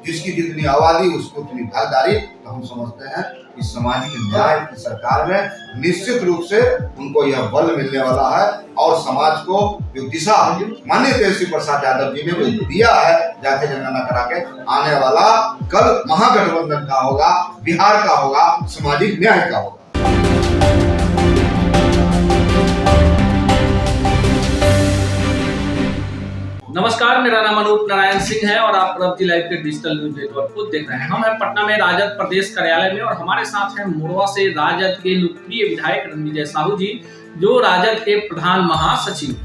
जिसकी जितनी आबादी उसको उतनी भागीदारी, तो हम समझते हैं कि सामाजिक न्याय की सरकार में निश्चित रूप से उनको यह बल मिलने वाला है और समाज को जो दिशा माननीय तेजस्वी प्रसाद यादव जी ने जो दिया है जाति जनगणना करा के, आने वाला कल महागठबंधन का होगा, बिहार का होगा, सामाजिक न्याय का होगा। नमस्कार, मेरा नाम अनूप नारायण सिंह है और आप प्रगति लाइव के डिजिटल न्यूज नेटवर्क को देख रहे हैं। हम हैं पटना में राजद प्रदेश कार्यालय में और हमारे साथ हैं मोरवा से राजद के लोकप्रिय विधायक रणविजय साहू जी, जो राजद के प्रधान महासचिव।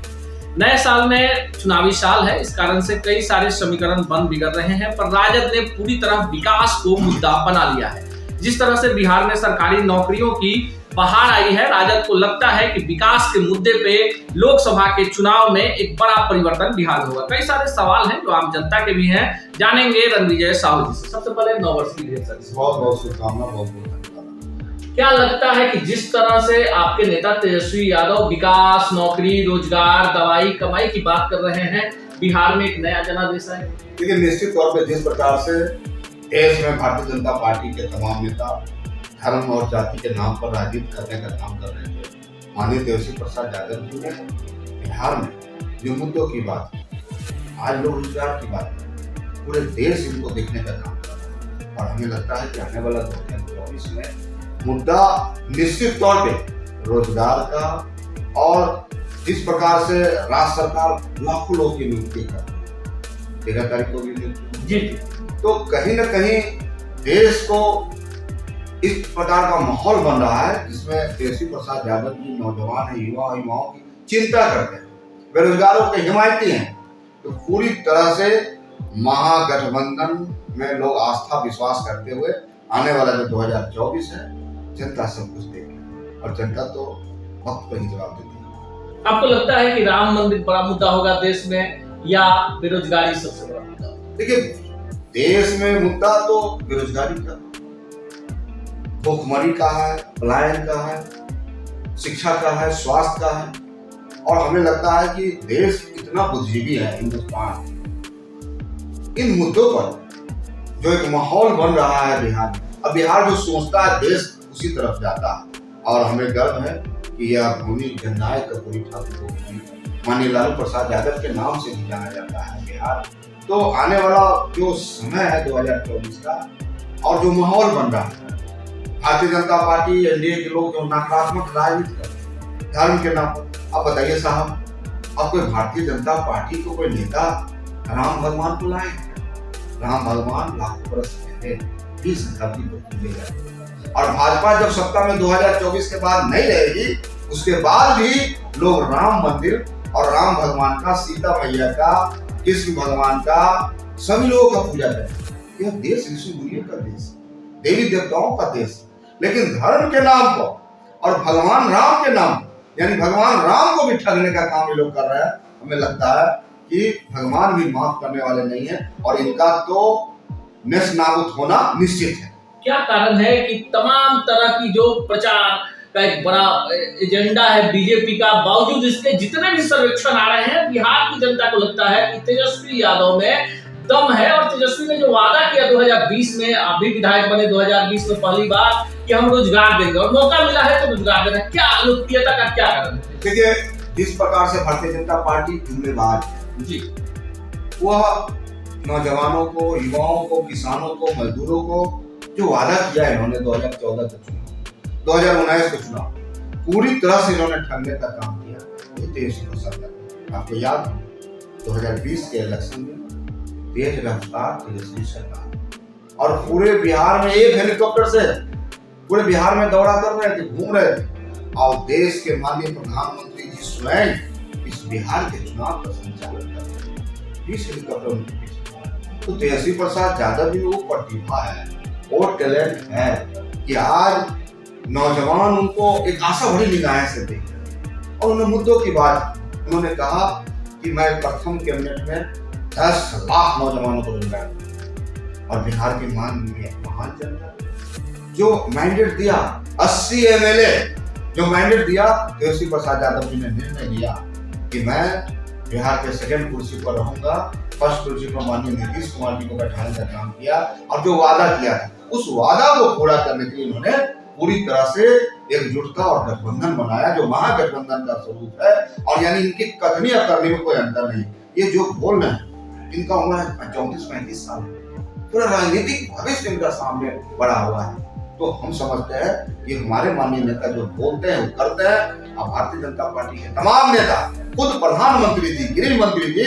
नए साल में चुनावी साल है, इस कारण से कई सारे समीकरण बन बिगड़ रहे हैं, पर राजद ने पूरी तरह विकास को मुद्दा बना लिया है। जिस तरह से बिहार में सरकारी नौकरियों की बहार आई है, राजद को लगता है कि विकास के मुद्दे पे लोकसभा के चुनाव में एक बड़ा परिवर्तन बिहार में होगा। कई सारे सवाल हैं जो आम जनता के भी हैं, जानेंगे रणविजय साहू जी से। सबसे पहले 9 वर्ष की ढेर सारी बहुत बहुत शुभकामना, बहुत बहुत धन्यवाद। क्या लगता है कि जिस तरह से आपके नेता तेजस्वी यादव विकास, नौकरी, रोजगार, दवाई, कमाई की बात कर रहे हैं, बिहार में एक नया जनादेश है? देखिए, निश्चित तौर पर जिस प्रकार से देश में भारतीय जनता पार्टी के तमाम नेता धर्म और जाति के नाम पर राजनीति करने का काम कर रहे थे, माननीय तेजस्वी प्रसाद यादव जी ने बिहार में जो मुद्दों की बात की, आज लोग रोजगार की बात की, पूरे देश इनको देखने का काम कर रहा है। और हमें लगता है कि आने वाला 2024 में मुद्दा निश्चित तौर पे रोजगार का, और जिस प्रकार से राज्य सरकार लाखों लोगों की नियुक्ति कर 13 तारीख को भी नियुक्ति जी, तो कहीं ना कहीं देश को इस प्रकार का माहौल बन रहा है जिसमें तेजस्वी प्रसाद यादव जी नौजवान है, युवाओं की चिंता करते हैं, बेरोजगारों के हिमायती हैं। तो पूरी तरह से महागठबंधन में लोग आस्था विश्वास करते हुए आने वाला जो 2024 है, जनता सब कुछ देगी और जनता तो वक्त पर ही जवाब देती है। आपको लगता है कि राम मंदिर बड़ा मुद्दा होगा देश में, या बेरोजगारी सबसे बड़ा मुद्दा? देखिए, देश में मुद्दा तो बेरोजगारी का, भूखमरी का है, पलायन का है, शिक्षा का है, स्वास्थ्य का है। और हमें लगता है कि देश इतना बुद्धिजीवी है हिंदुस्तान, इन मुद्दों पर जो एक माहौल बन रहा है बिहार में, अब बिहार जो सोचता है देश उसी तरफ जाता है। और हमें गर्व है कि यह भूमि जननायक कर्पूरी ठाकुर को माननीय लालू प्रसाद यादव के नाम से भी जाना जाता है बिहार। तो आने वाला जो समय है 2024 का, और जो माहौल बन रहा है, भारतीय जनता पार्टी, एनडीए के लोग जो नकारात्मक राजनीति करते हैं धर्म के नाम पर, आप बताइए साहब, अब कोई भारतीय जनता पार्टी को कोई नेता राम भगवान को लाए? राम भगवान लाखों बरस पहले 20 शताब्दी को पूजे गए, और भाजपा जब सत्ता में 2024 के बाद नहीं रहेगी, उसके बाद भी लोग राम मंदिर और राम भगवान का, सीता मैया का, कृष्ण भगवान का, सभी लोगों का पूजा करें। यह देश ऋषि मुनियों का देश, देवी देवताओं का देश, लेकिन धर्म के नाम पर और भगवान राम के नाम पर, यानी भगवान राम को भी ठगने का काम ये लोग कर रहे हैं। हमें लगता है कि भगवान भी माफ करने वाले नहीं है और इनका तो नेस्तनाबूद होना निश्चित है। क्या कारण है कि तमाम तरह की जो प्रचार का एक बड़ा एजेंडा है बीजेपी का, बावजूद इसके जितने भी सर्वेक्षण आ रहे हैं, बिहार की जनता को लगता है कि तेजस्वी यादव में दम है। और तेजस्वी ने जो वादा किया 2020 में, आप भी विधायक बने 2020 में पहली बार, कि हम रोजगार देंगे, और मौका मिला है तो रोजगार देना, क्या लोकप्रियता का क्या कारण है? देखिए, जिस प्रकार से भारतीय जनता पार्टी जुम्मेवार है जी, वह नौजवानों को, युवाओं को, किसानों को, मजदूरों को जो वादा किया है इन्होंने 2014 का चुनाव, 2019 का चुनाव, पूरी तरह से इन्होंने ठगने का काम किया। तेजस्वी प्रसाद यादव, आपको याद है 2020 के इलेक्शन में तेज रफ्तार तेजस्वी सरकार, और पूरे बिहार में एक हेलीकॉप्टर से पूरे बिहार में दौड़ा कर रहे थे, घूम रहे थे, और देश के माननीय प्रधानमंत्री जी स्वयं इस बिहार के चुनाव का संचालन कर रहे थे, इस हेलीकॉप्टर में। तो तेजस्वी प्रसाद यादव भी वो प्रतिभा है, वो टैलेंट है कि आज नौजवान उनको एक आशा भरी निगाहें से देख रहे हैं। और उन्होंने मुद्दों की बात, उन्होंने कहा कि मैं प्रथम कैबिनेट में 10 लाख नौजवानों को रोजगार दिया, और बिहार की महान जनता जो मैंडेट दिया, 80 एमएलए जो मैंडेट दिया, तेजस्वी प्रसाद यादव जी ने निर्णय लिया कि मैं बिहार के सेकंड कुर्सी पर रहूंगा, फर्स्ट कुर्सी पर माननीय नीतीश कुमार जी को बैठाने का काम किया और जो वादा किया था उस वादा को पूरा करने के लिए इन्होंने पूरी तरह से एकजुटता और गठबंधन बनाया, जो महागठबंधन का स्वरूप है। और यानी इनकी कथनी और करनी में कोई अंतर नहीं। ये जो बोल रहे हैं, इनका उम्र है 34-35 साल, पूरा राजनीतिक भविष्य इनका सामने बड़ा हुआ है। तो हम समझते हैं कि हमारे माननीय नेता जो बोलते हैं वो करते हैं। और भारतीय जनता पार्टी के तमाम नेता, खुद प्रधानमंत्री जी, गृह मंत्री जी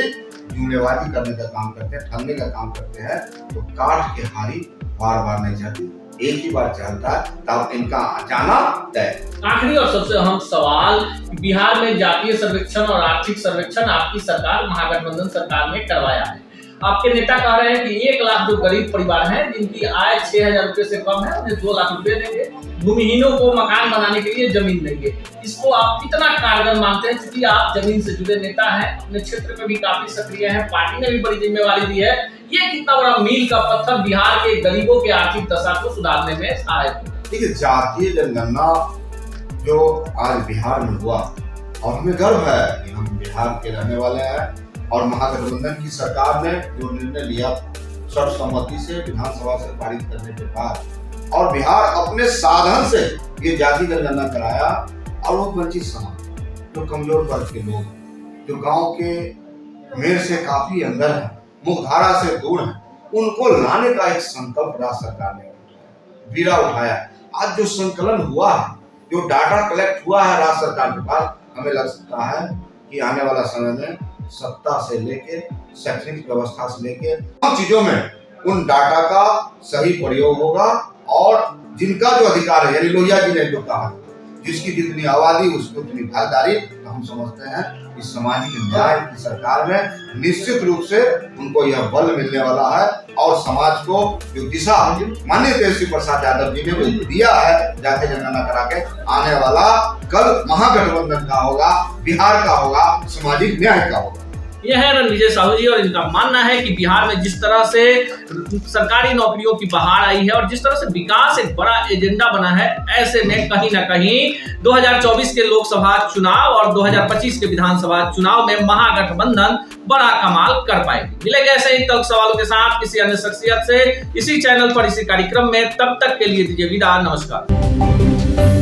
जुमलेबाजी करने का काम करते हैं, ठगने का काम करते हैं। तो काट के हारी बार बार नहीं जाती, एक ही बार चलता है, तब इनका जाना तय। आखिरी और सबसे अहम सवाल, बिहार में जातीय सर्वेक्षण और आर्थिक सर्वेक्षण आपकी सरकार, महागठबंधन सरकार ने करवाया है। आपके नेता कह रहे हैं कि 1 लाख जो गरीब परिवार हैं जिनकी आय 6,000 रुपए से कम है, उन्हें 2 लाख रुपए देंगे, भूमिहीनों को मकान बनाने के लिए जमीन देंगे। इसको आप कितना कारगर मानते हैं? क्योंकि आप जमीन से जुड़े नेता हैं, अपने क्षेत्र में भी काफी सक्रिय हैं, पार्टी ने भी बड़ी जिम्मेवारी दी है। ये कितना बड़ा मील का पत्थर बिहार के गरीबों के आर्थिक दशा को सुधारने में सहायक होगा? देखिए, जातीय जनगणना जो आज बिहार में हुआ, और हमें गर्व है कि हम बिहार के रहने वाले हैं। और महागठबंधन की सरकार ने जो निर्णय लिया सर्वसम्मति से विधानसभा से पारित करने के बाद, और बिहार अपने साधन से ये जाति जनगणना कराया। और वो वंचित समाज, जो कमजोर वर्ग के लोग, जो गांव के मेर से काफी अंदर है, मुख्यधारा से दूर है, उनको लाने का एक संकल्प राज्य सरकार ने बीड़ा उठाया। आज जो संकलन हुआ है, जो डाटा कलेक्ट हुआ है राज्य सरकार के पास, हमें लगता है कि आने वाला समय में सत्ता से लेके शैक्षणिक व्यवस्था से लेके सब चीजों में उन डाटा का सही प्रयोग होगा। और जिनका जो अधिकार है, यानी लोहिया जी ने जो कहा, जिसकी जितनी आबादी उसकी उतनी भागीदारी, तो हम समझते हैं इस सामाजिक न्याय की सरकार में निश्चित रूप से उनको यह बल मिलने वाला है। और समाज को जो दिशा माननीय तेजस्वी प्रसाद यादव जी ने वो दिया है जातीय जनगणना करा के, आने वाला कल महागठबंधन का होगा, बिहार का होगा, सामाजिक न्याय का होगा। यह है रणविजय साहू जी, और इनका मानना है कि बिहार में जिस तरह से सरकारी नौकरियों की बहार आई है और जिस तरह से विकास एक बड़ा एजेंडा बना है, ऐसे में कहीं ना कहीं 2024 के लोकसभा चुनाव और 2025 के विधानसभा चुनाव में महागठबंधन बड़ा कमाल कर पाएगी। मिलेंगे ऐसे ही तल्ख सवालों के साथ किसी अन्य शख्सियत से इसी चैनल पर, इसी कार्यक्रम में। तब तक के लिए दीजिए विदा, नमस्कार।